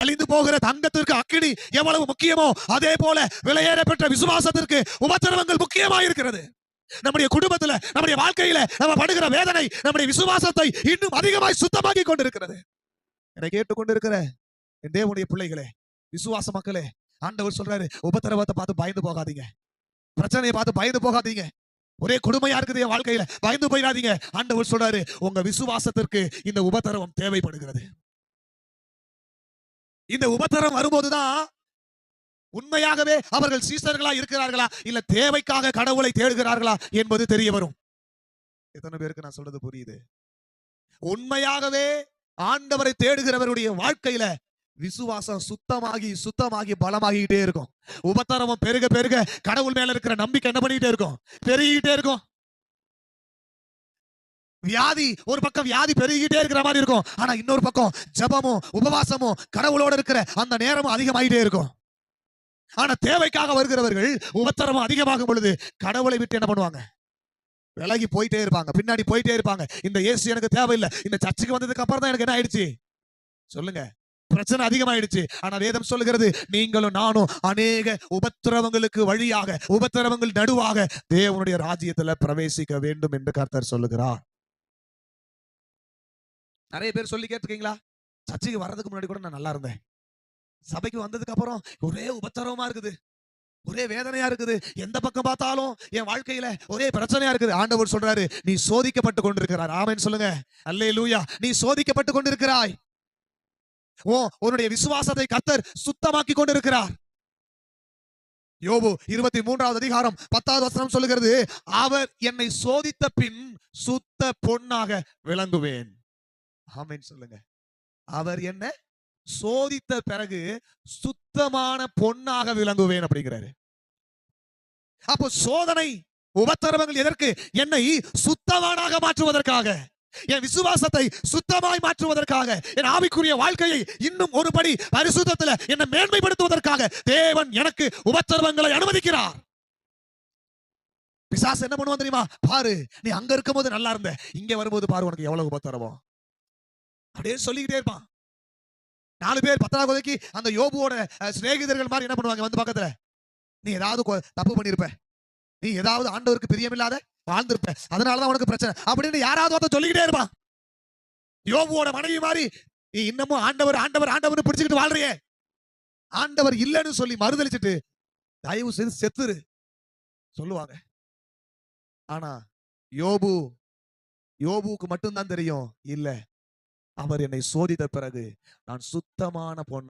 அழிந்து போகிற தங்கத்திற்கு அக்கினி எவ்வளவு முக்கியமோ அதே போல விலையேறப்பட்ட விசுவாசத்திற்கு உபத்திரவங்கள் முக்கியமாக இருக்கிறது. நம்முடைய குடும்பத்துல, நம்முடைய வாழ்க்கையில நம்ம படுகிற வேதனை நம்முடைய விசுவாசத்தை இன்னும் அதிகமாய் சுத்தமாக்கி கொண்டிருக்கிறது. என்னை கேட்டுக்கொண்டிருக்கிற என் தேவனுடைய பிள்ளைகளே, விசுவாச மக்களே, ஆண்டவர் சொல்றாரு, உபத்திரவத்தை பார்த்து பயந்து போகாதீங்க, பிரச்சனையை பார்த்து பயந்து போகாதீங்க, ஒரே கொடுமையா இருக்குது என் வாழ்க்கையில, பயந்து போயிடாதீங்க. ஆண்டவர் சொல்றாரு, உங்க விசுவாசத்திற்கு இந்த உபத்திரவம் தேவைப்படுகிறது. இந்த உபத்திரம் வரும்போதுதான் உண்மையாகவே அவர்கள் சீசர்களா இருக்கிறார்களா இல்ல தேவைக்காக கடவுளை தேடுகிறார்களா என்பது தெரிய வரும். எத்தனை பேருக்கு நான் சொல்றது புரியுது? உண்மையாகவே ஆண்டவரை தேடுகிறவருடைய வாழ்க்கையில விசுவாசம் சுத்தமாகி சுத்தமாகி பலமாகிட்டே இருக்கும். உபத்திரவம் பெருக பெருக கடவுள் மேல இருக்கிற நம்பிக்கை என்ன பண்ணிட்டே இருக்கும்? பெருகிட்டே இருக்கும். வியாதி ஒரு பக்கம் வியாதி பெருகிட்டே இருக்கிற மாதிரி இருக்கும், ஆனா இன்னொரு பக்கம் ஜபமும் உபவாசமும் கடவுளோட இருக்கிற அந்த நேரமும் அதிகமாயிட்டே இருக்கும். ஆனா தேவைக்காக வருகிறவர்கள் உபத்திரவம் அதிகமாகும் பொழுது கடவுளை விட்டு என்ன பண்ணுவாங்க? விலகி போயிட்டே இருப்பாங்க, பின்னாடி போயிட்டே இருப்பாங்க. இந்த இயேசு எனக்கு தேவையில்லை, இந்த சர்ச்சுக்கு வந்ததுக்கு அப்புறம் தான் எனக்கு என்ன ஆயிடுச்சு சொல்லுங்க? பிரச்சனை அதிகமாயிடுச்சு. ஆனா வேதம் சொல்லுகிறது, நீங்களும் நானும் அநேக உபத்திரவங்களுக்கு வழியாக, உபத்திரவங்கள் நடுவாக தேவனுடைய ராஜ்யத்துல பிரவேசிக்க வேண்டும் என்று கர்த்தர் சொல்லுகிறார். நிறைய பேர் சொல்லி கேட்டிருக்கீங்களா? சர்ச்சுக்கு வர்றதுக்கு முன்னாடி கூட நான் நல்லா இருந்தேன், சபைக்கு வந்ததுக்கு அப்புறம் ஒரே உபத்திரவமா இருக்குது, ஒரே வேதனையா இருக்குது, எந்த பக்கம் பார்த்தாலும் என் வாழ்க்கையில ஒரே பிரச்சனையா இருக்குது. ஆண்டவர் சொல்றாரு, நீ சோதிக்கப்பட்டு கொண்டிருக்கிறாய். ஆமென் சொல்லுங்க. அல்லேலூயா. நீ சோதிக்கப்பட்டு கொண்டிருக்கிறாய். உன்னுடைய விசுவாசத்தை கர்த்தர் சுத்தமாக்கி கொண்டிருக்கிறார். யோபு 23வது அதிகாரம் 10வது வசனம் சொல்லுகிறது, அவர் என்னை சோதித்த பின் சுத்த பொன்னாக விளங்குவேன். ஆமென் சொல்லுங்க. அவர் என்ன சோதித்த பிறகு சுத்தமான பொன்னாக விளங்குவேன் அப்படிங்கிறாரு. அப்போ சோதனை உபத்திரவங்கள் எதற்கு? என்னை சுத்தமானாக மாற்றுவதற்காக, என் விசுவாசத்தை சுத்தமாய் மாற்றுவதற்காக, என் ஆவிக்குரிய வாழ்க்கையை இன்னும் ஒரு படி பரிசுத்தத்தில் என்னை மேன்மைப்படுத்துவதற்காக தேவன் எனக்கு உபத்திரவங்களை அனுமதிக்கிறார். பிசாசு என்ன பண்ணுவான் தெரியுமா? பாரு, நீ அங்க இருக்கும்போது நல்லா இருந்த, இங்க வரும்போது பாரு உனக்கு எவ்வளவு உபத்திரவம் அப்படியே சொல்லிக்கிட்டே இருப்பான். 4 பேர் 10வது அந்த யோபுவோட சிநேகிதர்கள் மாதிரி என்ன பண்ணுவாங்க? வந்து பக்கத்துல, நீ ஏதாவது தப்பு பண்ணிருப்ப, நீ ஏதாவது ஆண்டவருக்கு பிரியமில்லாத வாழ்ந்திருப்ப, அதனாலதான் உனக்கு பிரச்சனை அப்படின்னு யாராவது சொல்லிக்கிட்டே இருப்பான். யோபுவோட மனைவி மாதிரி நீ இன்னமும் ஆண்டவர் ஆண்டவர் ஆண்டவர் பிடிச்சுக்கிட்டு வாழ்றியே, ஆண்டவர் இல்லைன்னு சொல்லி மறுதளிச்சுட்டு தயவு செய்து செத்துரு சொல்லுவாங்க. ஆனா யோபுக்கு மட்டும்தான் தெரியும், இல்ல, அவர் என்னை சோதித்த பிறகு நான் சுத்தமான பொன்